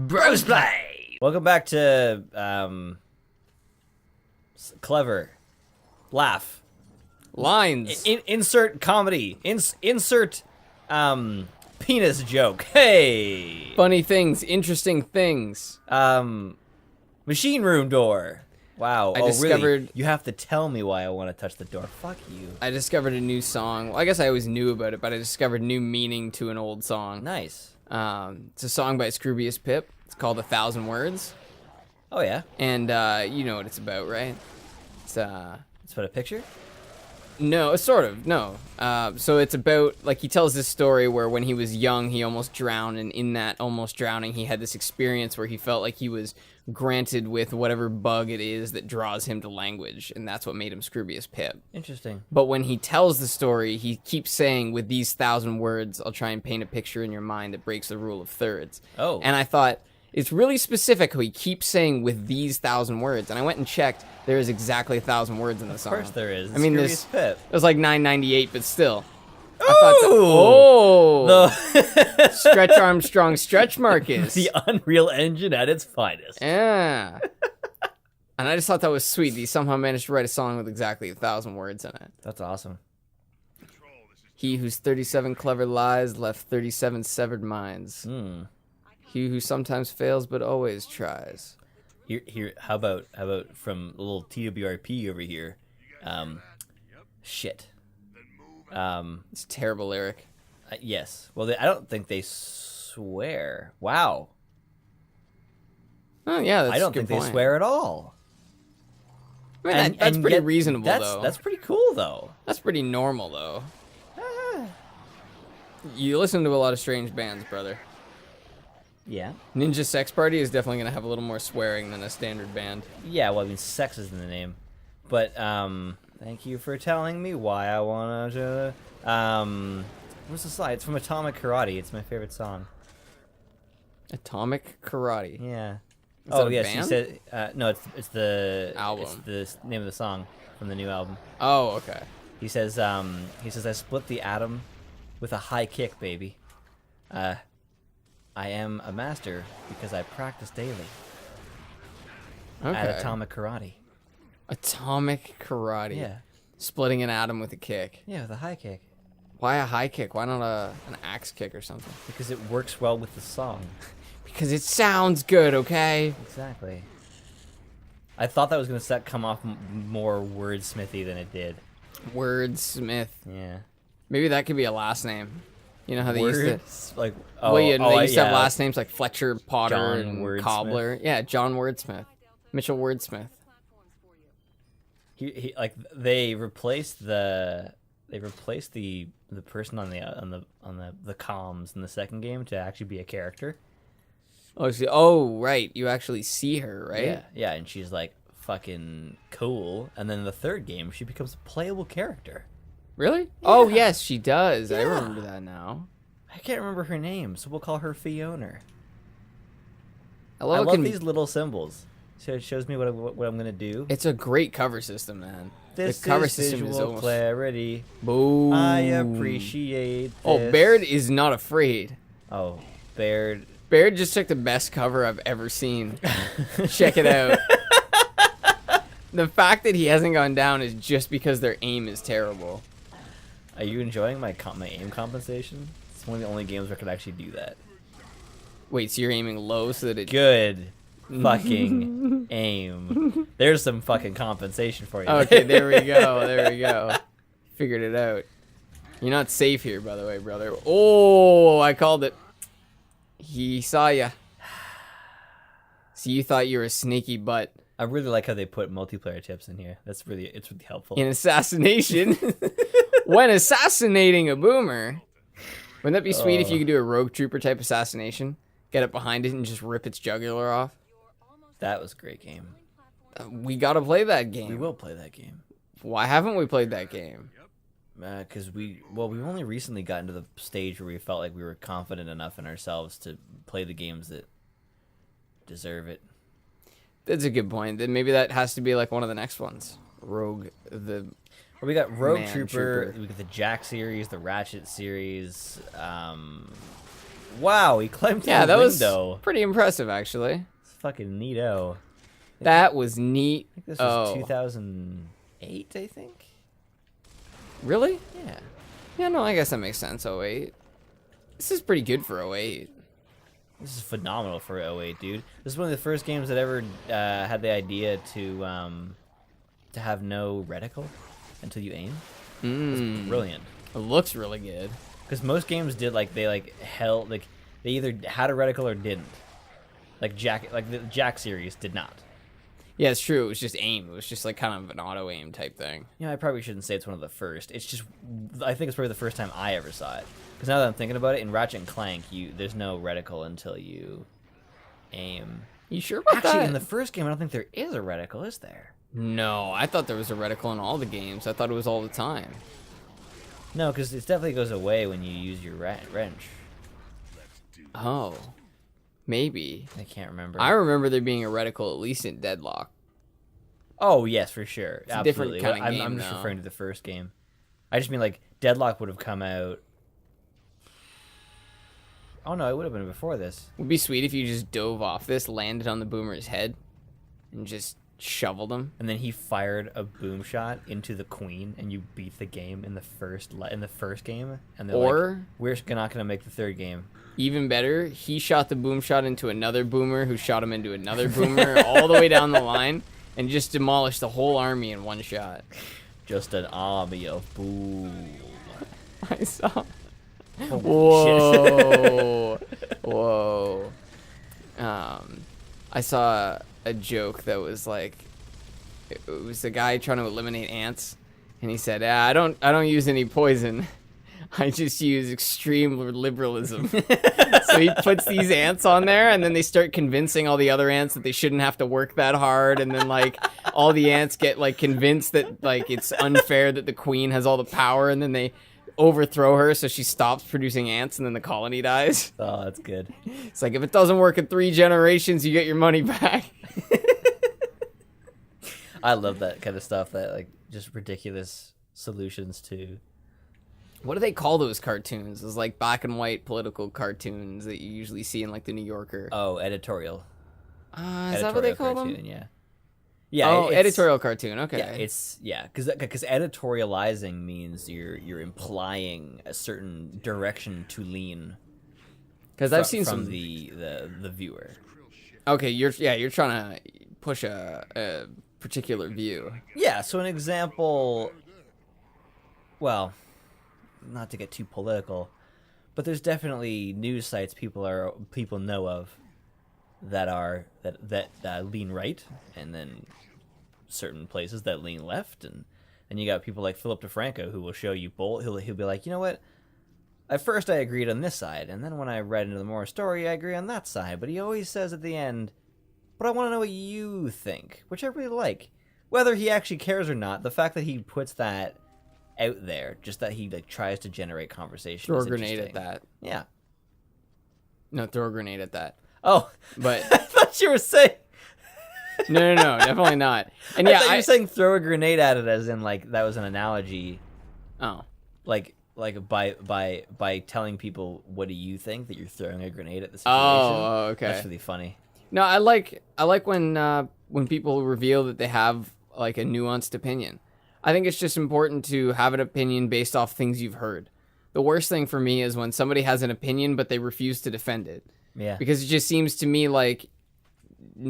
Brosplay! Welcome back to, clever. Laugh. Lines. Insert comedy. Insert, penis joke. Hey! Funny things, interesting things. Machine room door. Wow. I discovered- really? You have to tell me why I want to touch the door. Fuck you. I discovered a new song. Well, I guess I always knew about it, but I discovered new meaning to an old song. Nice. It's a song by Scroobius Pip. It's called 1,000 Words. Oh, yeah? And you know what it's about, right? It's about a picture? No, sort of, no. So it's about, like, he tells this story where when he was young, he almost drowned, and in that almost drowning, he had this experience where he felt like he was granted with whatever bug it is that draws him to language, and that's what made him Scroobius Pip. Interesting. But when he tells the story, he keeps saying, with these 1,000 words, I'll try and paint a picture in your mind that breaks the rule of thirds. Oh. And I thought, it's really specific how he keeps saying with these 1,000 words. And I went and checked. There is exactly 1,000 words in the song. Of course there is. I mean, Scroobius Pip. it was like 998, but still. Oh! Stretch Armstrong, stretch Marcus. The Unreal Engine at its finest. Yeah. And I just thought that was sweet. He somehow managed to write a song with exactly 1,000 words in it. That's awesome. He whose 37 clever lies left 37 severed minds. He who sometimes fails but always tries. Here. How about from a little TWRP over here? Shit. It's a terrible lyric. Yes. Well, I don't think they swear. Wow. Oh yeah, that's I don't a good think point. they swear at all. I mean, that's pretty yet reasonable, though. That's pretty cool, though. That's pretty normal, though. You listen to a lot of strange bands, brother. Yeah. Ninja Sex Party is definitely going to have a little more swearing than a standard band. Yeah, well, I mean, sex is in the name. But, thank you for telling me why I want to, what's the song? It's from Atomic Karate. It's my favorite song. Atomic Karate. Yeah. Is that a yes, band? she said, no, it's the Album. It's the name of the song from the new album. Oh, okay. He says, I split the atom with a high kick, baby. I am a master because I practice daily Okay. at Atomic Karate. Atomic Karate. Yeah. Splitting an atom with a kick. Yeah, with a high kick. Why a high kick? Why not an axe kick or something? Because it works well with the song. Because it sounds good, okay? Exactly. I thought that was going to come off more wordsmithy than it did. Wordsmith. Yeah. Maybe that could be a last name. You know how they used to... Words? Like, Well, yeah, they used to have yeah. last names like Fletcher, Potter, John and Wordsmith. Cobbler. Yeah, John Wordsmith. Mitchell Wordsmith. He like they replaced the person on the comms in the second game to actually be a character. Oh, right. You actually see her, right? Yeah, yeah, and she's like fucking cool. And then in the third game, she becomes a playable character. Really? Oh, Yeah. yes, she does. I Yeah. remember that now. I can't remember her name, so we'll call her Fiona. I I love, love these little symbols. So it shows me what I'm gonna do. It's a great cover system, man. This the cover is system visual is almost... clarity. Boom. I appreciate this. Oh, Baird is not afraid. Oh, Baird. Baird just took the best cover I've ever seen. Check it out. The fact that he hasn't gone down is just because their aim is terrible. Are you enjoying my aim compensation? It's one of the only games where I could actually do that. Wait, so you're aiming low so that it... Good fucking aim. There's some fucking compensation for you. Okay, there we go. There we go. Figured it out. You're not safe here, by the way, brother. Oh, I called it. He saw ya. So you thought you were a sneaky butt. I really like how they put multiplayer tips in here. It's really helpful. In assassination. When assassinating a boomer. Wouldn't that be sweet if you could do a rogue trooper type assassination? Get it behind it and just rip its jugular off? That was a great game. We gotta play that game. We will play that game. Why haven't we played that game? Because we've only recently gotten to the stage where we felt like we were confident enough in ourselves to play the games that deserve it. That's a good point. Then maybe that has to be like one of the next ones. Rogue the... Well, we got Rogue Man Trooper, Trooper. we got the Jack series, the Ratchet series, Wow, he climbed through Yeah, the that was window. pretty impressive, actually. It's fucking neato. That was neat. I think this was 2008, I think. Really? Yeah. Yeah, no, I guess that makes sense. 08. This is pretty good for 08. This is phenomenal for '08, dude. This is one of the first games that ever had the idea to have no reticle until you aim. It's brilliant. It looks really good. Because most games did they held they either had a reticle or didn't. Like the Jack series did not. Yeah, it's true. It was just aim. It was just like kind of an auto aim type thing. I probably shouldn't say it's one of the first. It's just I think it's probably the first time I ever saw it. Because now that I'm thinking about it, in Ratchet and Clank, there's no reticle until you aim. You sure about Actually, that? in the first game, I don't think there is a reticle, is there? No, I thought there was a reticle in all the games. I thought it was all the time. No, because it definitely goes away when you use your wrench. Oh, maybe. I can't remember. I remember there being a reticle at least in Deadlock. Oh, yes, for sure. It's a different Absolutely. kind of I'm game, just though. referring to the first game. I just mean, like, Deadlock would have come out... Oh, no, it would have been before this. Would be sweet if you just dove off this, landed on the boomer's head, and just shoveled him. And then he fired a boom shot into the queen, and you beat the game in the first game. And they're Or- like, we're not going to make the third game. Even better, he shot the boom shot into another boomer who shot him into another boomer all the way down the line and just demolished the whole army in one shot. Just an army of boom. I saw. Holy Whoa. Whoa. I saw a joke that was like, it was a guy trying to eliminate ants, and he said, I don't use any poison. I just use extreme liberalism. So he puts these ants on there, and then they start convincing all the other ants that they shouldn't have to work that hard, and then like all the ants get like convinced that like it's unfair that the queen has all the power, and then they overthrow her so she stops producing ants, and then the colony dies. Oh, that's good. It's like, if it doesn't work in 3 generations, you get your money back. I love that kind of stuff, that like just ridiculous solutions to... What do they call those cartoons? Those like black and white political cartoons that you usually see in like the New Yorker. Oh, editorial. Is that what they call cartoon, them? Yeah. Yeah. Oh, it's- editorial cartoon. Okay. Yeah, because editorializing means you're implying a certain direction to lean. Because I've seen from some. the viewer. Okay, you're trying to push a particular view. Yeah. So an example. Well, not to get too political, but there's definitely news sites people know of that lean right, and then certain places that lean left, and you got people like Philip DeFranco who will show you both. He'll be like, you know what? At first I agreed on this side, and then when I read into the more story, I agree on that side. But he always says at the end, but I want to know what you think, which I really like. Whether he actually cares or not, the fact that he puts that out there, just that he like tries to generate conversation. Throw is a grenade at interesting. that. Yeah. No, throw a grenade at that. Oh, But I thought you were saying. no, definitely not. And I yeah, thought you were saying throw a grenade at it, as in like that was an analogy, oh, like by telling people what do you think, that you're throwing a grenade at the situation. oh, okay. That's really funny. No, I like when people reveal that they have like a nuanced opinion. I think it's just important to have an opinion based off things you've heard. The worst thing for me is when somebody has an opinion but they refuse to defend it. Yeah. Because it just seems to me like,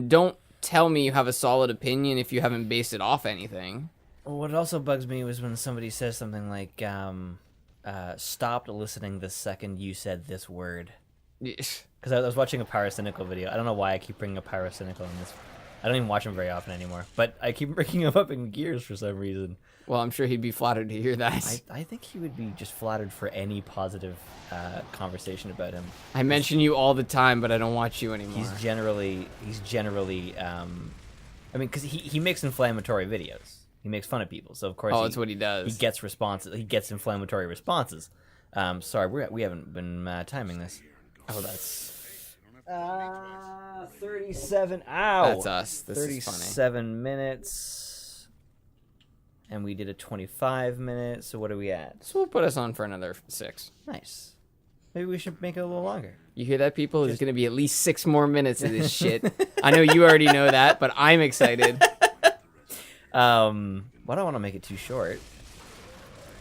don't tell me you have a solid opinion if you haven't based it off anything. What also bugs me was when somebody says something like, stopped listening the second you said this word. Because I was watching a Pyrocynical video. I don't know why I keep bringing up Pyrocynical in this. I don't even watch him very often anymore. But I keep bringing him up in Gears for some reason. Well, I'm sure he'd be flattered to hear that. I think he would be just flattered for any positive conversation about him. I mention you all the time, but I don't watch you anymore. He's generally, I mean, because he makes inflammatory videos. He makes fun of people, so of course. That's what he does. He gets responses. He gets inflammatory responses. Sorry, we haven't been timing this. Oh, that's 37. Ow. that's us. This is funny. 37 minutes, and we did a 25 minutes. So what are we at? So we'll put us on for another 6. Nice. Maybe we should make it a little longer. You hear that, people? There's gonna be at least 6 more minutes of this shit. I know you already know that, but I'm excited. Why do I want to make it too short?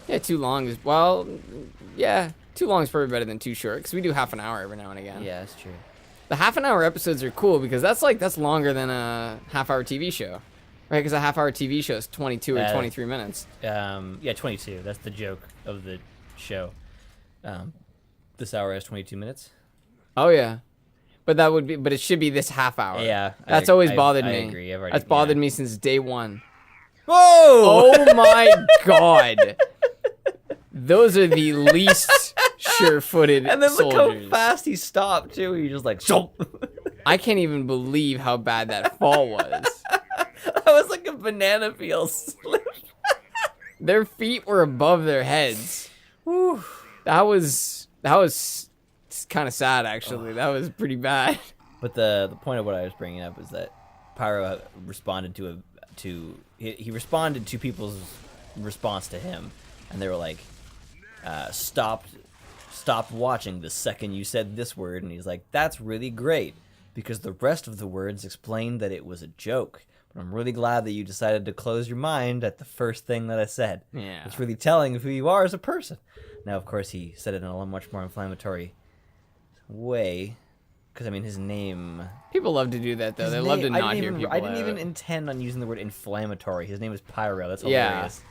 Yeah, too long is yeah, too long is probably better than too short because we do half an hour every now and again. Yeah, that's true. The half-an-hour episodes are cool because that's longer than a half-hour TV show, right? Because a half-hour TV show is 22 or 23 minutes. Yeah, 22. That's the joke of the show. This hour has 22 minutes. Oh yeah, but it should be this half hour. Yeah, that's always bothered me. I agree. That's bothered me since day one. Whoa! Oh my god, those are the least sure-footed And then soldiers. look how fast he stopped too. He just like, Shop! I can't even believe how bad that fall was. That was like a banana peel slip. Their feet were above their heads. Whew. That was kind of sad, actually. That was pretty bad. But the point of what I was bringing up is that Pyro responded he responded to people's response to him, and they were like, stopped watching the second you said this word, and he's like, that's really great because the rest of the words explained that it was a joke. But I'm really glad that you decided to close your mind at the first thing that I said. Yeah. It's really telling of who you are as a person. Now, of course, he said it in a much more inflammatory way. Because, I mean, his name... People love to do that, though. They love to not hear people I didn't out. even intend on using the word inflammatory. His name is Pyro. That's hilarious.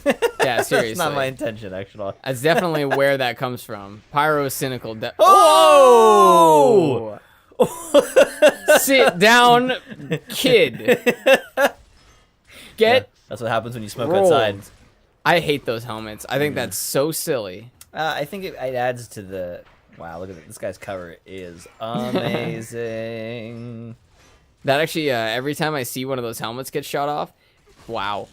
Yeah, seriously. That's not my intention, actually. That's definitely where that comes from. Pyrocynical. Oh! Sit down, kid. Get that's what happens when you smoke rolled. outside. I hate those helmets. I think that's so silly. I think it adds to the... Wow, look at this guy's cover is amazing. That actually, every time I see one of those helmets get shot off, wow.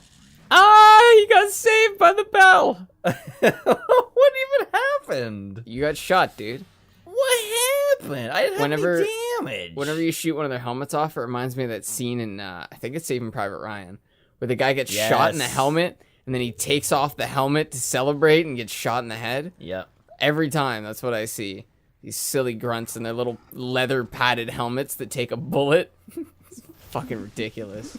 Ah, he got saved by the bell. What even happened? You got shot, dude. What happened? I didn't have any damage. Whenever you shoot one of their helmets off, it reminds me of that scene in, I think it's Saving Private Ryan, where the guy gets shot in the helmet, and then he takes off the helmet to celebrate and gets shot in the head. Yep. Every time, that's what I see. These silly grunts in their little leather padded helmets that take a bullet. It's fucking ridiculous.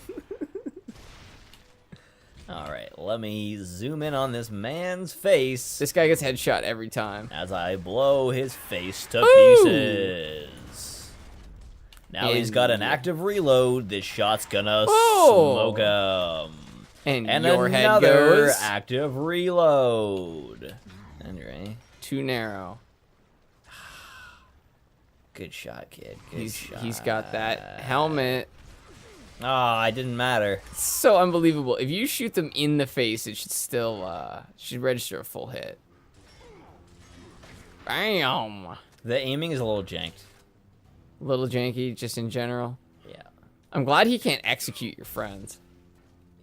All right, let me zoom in on this man's face This guy gets headshot every time. as I blow his face to Ooh. pieces. Now he's got an active reload. This shot's gonna Oh. smoke him. And another your head goes active reload. Anyway, too narrow. good shot, kid. Good shot. He's got that helmet. Ah, it didn't matter. It's so unbelievable. If you shoot them in the face, it should still should register a full hit. Bam. The aiming is a little janked. A little janky, just in general. Yeah. I'm glad he can't execute your friends.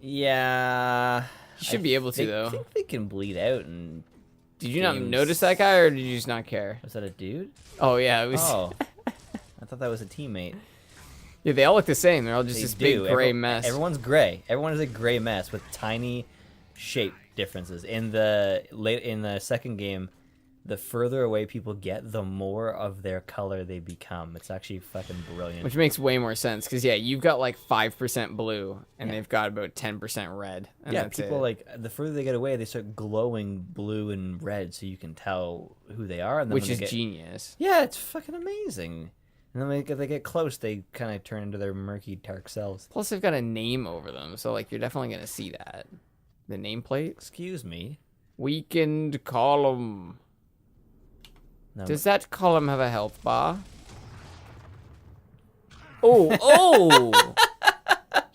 Yeah. He should be able to, I though. think they can bleed out. And Did you not games. notice that guy, or did you just not care? was that a dude? Oh yeah, it was. Oh, I thought that was a teammate. Yeah, they all look the same. They're all just They this big do. gray mess. Everyone's gray. Everyone is a gray mess with tiny shape differences. In the second game, the further away people get, the more of their color they become. It's actually fucking brilliant. Which makes way more sense, because yeah, you've got like 5% blue, and they've got about 10% red. And yeah, that's people it. like the further they get away, they start glowing blue and red, so you can tell who they are. And then Which when is they get, genius. yeah, it's fucking amazing. And then when they get close, they kind of turn into their murky, dark selves. Plus, they've got a name over them, so like you're definitely gonna see that. The nameplate, Excuse me. weakened column. No. Does that column have a health bar? Oh,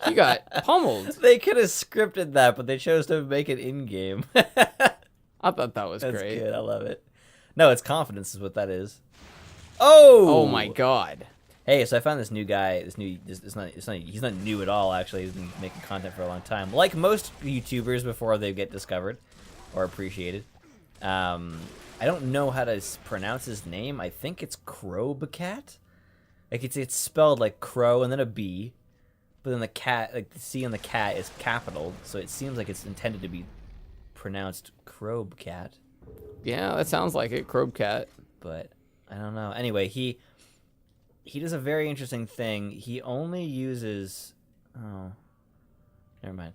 he got pummeled. They could have scripted that, but they chose to make it in game. I thought that was That's great. good. I love it. No, it's confidence is what that is. Oh! Oh my god. Hey, so I found this new guy. He's not new at all. Actually, he's been making content for a long time. Like most YouTubers before they get discovered or appreciated. I don't know how to pronounce his name. I think it's Crowbcat. Like it's spelled like crow and then a B, but then the cat, like the C on the cat is capital, so it seems like it's intended to be pronounced Crowbcat. Yeah, that sounds like it. Crowbcat. but I don't know. Anyway, he does a very interesting thing. He only uses never mind.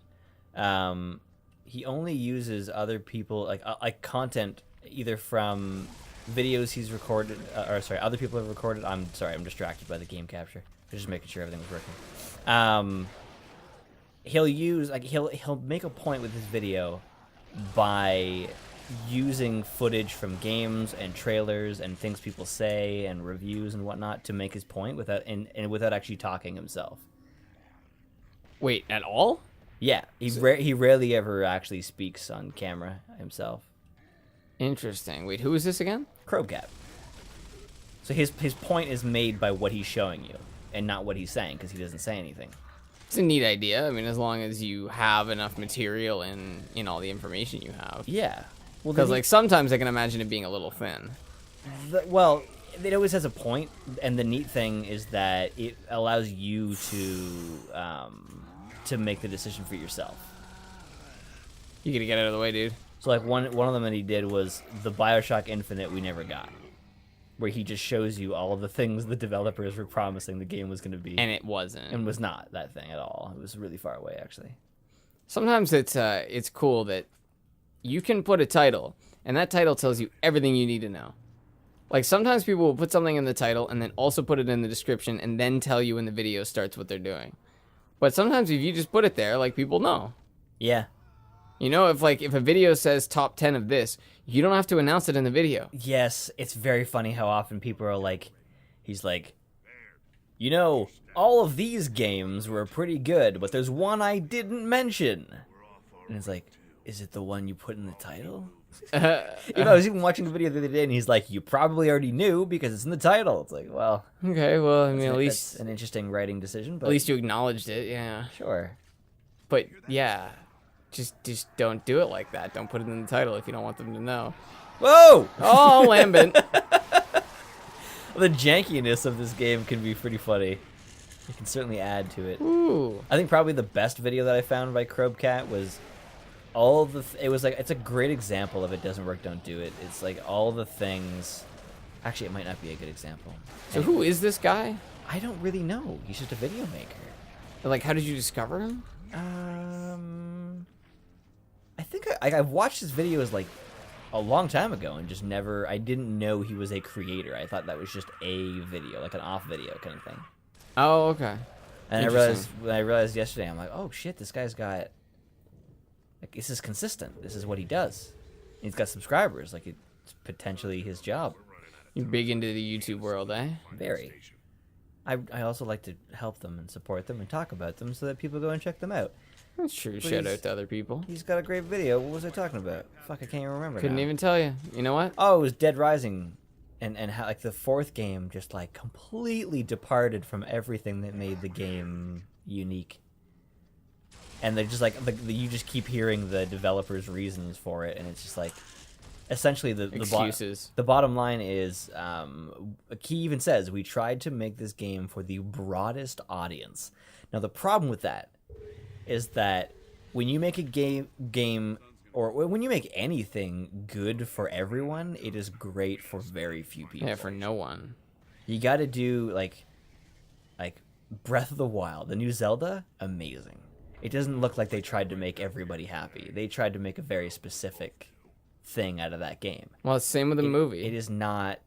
He only uses other people like content either from videos he's recorded other people have recorded. I'm distracted by the game capture. I'm just making sure everything was working. He'll use he'll make a point with his video by using footage from games and trailers and things people say and reviews and whatnot to make his point without without actually talking himself. Wait, at all? Yeah, he rarely ever actually speaks on camera himself. Interesting. Wait, who is this again? Crowcat. So his point is made by what he's showing you and not what he's saying, because he doesn't say anything. It's a neat idea. I mean, as long as you have enough material in all the information you have. Yeah. Well, because like sometimes I can imagine it being a little thin. Well, it always has a point, and the neat thing is that it allows you to make the decision for yourself. You gotta get out of the way, dude. So like one of them that he did was the BioShock Infinite we never got, where he just shows you all of the things the developers were promising the game was going to be, and it wasn't, and was not that thing at all. It was really far away, actually. Sometimes it's cool that you can put a title, and that title tells you everything you need to know. Like sometimes people will put something in the title and then also put it in the description and then tell you when the video starts what they're doing. But sometimes if you just put it there, like people know. Yeah. You know, if a video says top 10 of this, you don't have to announce it in the video. Yes, it's very funny how often people are like, he's like, you know, all of these games were pretty good, but there's one I didn't mention. And it's like, is it the one you put in the title? I was even watching the video the other day, and he's like, you probably already knew because it's in the title. It's like, well, okay, well, I mean, at least that's an interesting writing decision. But at least you acknowledged it, yeah. Sure. But yeah, just don't do it like that. Don't put it in the title if you don't want them to know. Whoa! Oh, lambent. The jankiness of this game can be pretty funny. You can certainly add to it. Ooh. I think probably the best video that I found by Crowcat was it's a great example of it doesn't work, don't do it. It's like all the things. Actually, it might not be a good example. So who is this guy? I don't really know. He's just a video maker. Like, how did you discover him? I think I've watched his videos like a long time ago and just never. I didn't know he was a creator. I thought that was just a video, like an off video kind of thing. Oh, okay. And I realized yesterday, I'm like, oh shit, this guy's got. Like, this is consistent. This is what he does. He's got subscribers. Like, it's potentially his job. You're big into the YouTube world, eh? Very. I also like to help them and support them and talk about them so that people go and check them out. That's true. But Shout out to other people. He's got a great video. What was I talking about? Fuck, I can't even remember. Couldn't now. even tell you. You know what? Oh, it was Dead Rising, and how like the fourth game just like completely departed from everything that made the game unique. And they're just like you just keep hearing the developers' reasons for it, and it's just like essentially the excuses. The bottom line is, he even says we tried to make this game for the broadest audience. Now the problem with that is that when you make a game or when you make anything good for everyone, it is great for very few people. Yeah, for no one. You got to do like Breath of the Wild, the new Zelda, amazing. It doesn't look like they tried to make everybody happy. They tried to make a very specific thing out of that game. Well, it's the same with the movie. It is not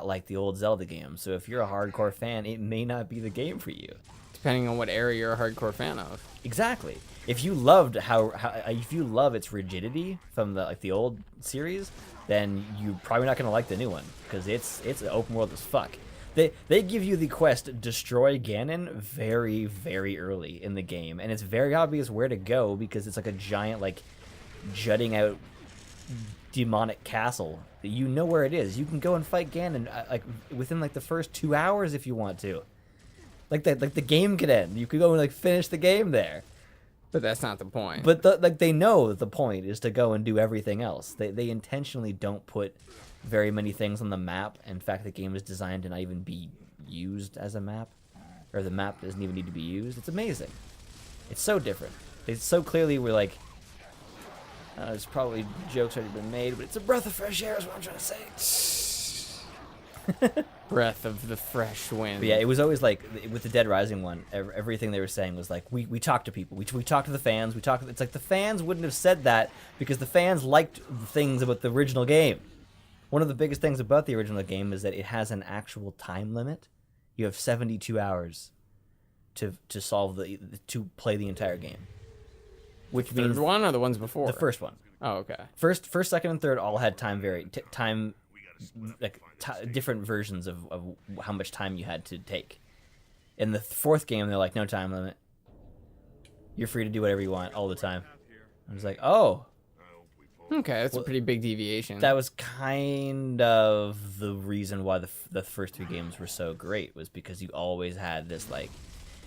like the old Zelda game. So if you're a hardcore fan, it may not be the game for you. Depending on what era you're a hardcore fan of. Exactly. If you loved if you love its rigidity from the old series, then you're probably not gonna like the new one because it's open world as fuck. They give you the quest destroy Ganon very, very early in the game, and it's very obvious where to go because it's like a giant jutting out demonic castle. You know where it is. You can go and fight Ganon within the first 2 hours if you want to. The game could end. You could go and finish the game there. But that's not the point. But they know that the point is to go and do everything else. They intentionally don't put very many things on the map. In fact, the game is designed to not even be used as a map, or the map doesn't even need to be used. It's amazing. It's so different. They so clearly were like, there's probably jokes already been made, but it's a breath of fresh air is what I'm trying to say. Breath of the fresh wind. But yeah, it was always like with the Dead Rising one. Everything they were saying was like, we talk to people, we talk to the fans, we talk. It's like the fans wouldn't have said that because the fans liked the things about the original game. One of the biggest things about the original game is that it has an actual time limit. You have 72 hours to to play the entire game, which means Third one or the ones before? the first one. Oh, okay. First, second, and third all had different versions of how much time you had to take. In the fourth game, they're like, no time limit. You're free to do whatever you want all the time. I was like, oh. Okay, that's a pretty big deviation. That was kind of the reason why the first three games were so great, was because you always had this, like...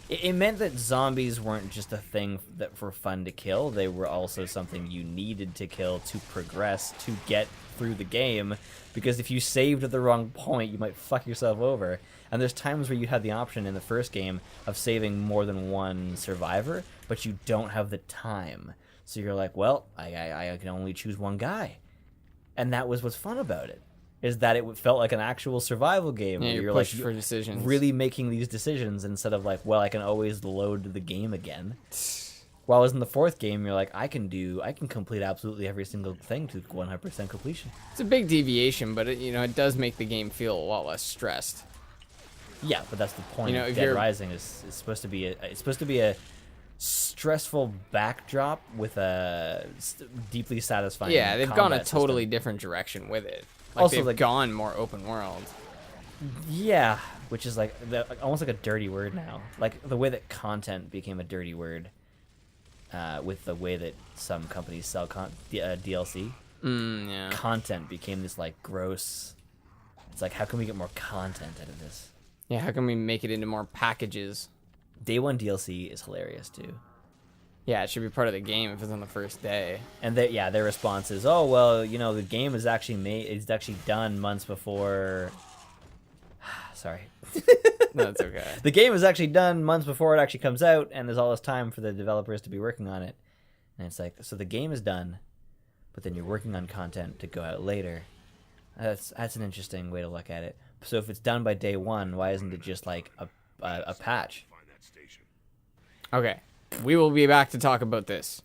It meant that zombies weren't just a thing that were fun to kill. They were also something you needed to kill to progress, to get through the game. Because if you saved at the wrong point, you might fuck yourself over. And there's times where you had the option in the first game of saving more than one survivor, but you don't have the time. So you're like, well, I can only choose one guy. And that was what's fun about it, is that it felt like an actual survival game. Yeah, where you're pushed for decisions. Really making these decisions instead of like, well, I can always load the game again. While in the fourth game, you're like, I can complete absolutely every single thing to 100% completion. It's a big deviation, but it does make the game feel a lot less stressed. Yeah, but that's the point. If Dead you're Rising is supposed to be a stressful backdrop with a deeply satisfying. Yeah, they've gone a combat totally system. different direction with it. Like Also, they've like- gone more open world. Yeah, which is like almost like a dirty word now. Like the way that content became a dirty word, with the way that some companies sell DLC. Yeah. Content became this like gross. It's like, how can we get more content out of this? Yeah, how can we make it into more packages? Day one DLC is hilarious too. Yeah, it should be part of the game if it's on the first day. And their response is, oh well, the game is actually done months before. Sorry. No, that's okay. The game is actually done months before it actually comes out, and there's all this time for the developers to be working on it. And it's like, so the game is done, but then you're working on content to go out later. That's an interesting way to look at it. So if it's done by day one, why isn't it just like a patch? Okay, we will be back to talk about this.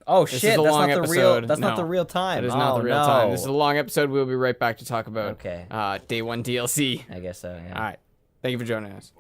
Oh This shit! is a That's long not the episode. real. That's not No, the real time. That is not the real no. time. This is a long episode. We'll be right back to talk about Okay. Day 1 DLC. I guess so. Yeah. All right. Thank you for joining us.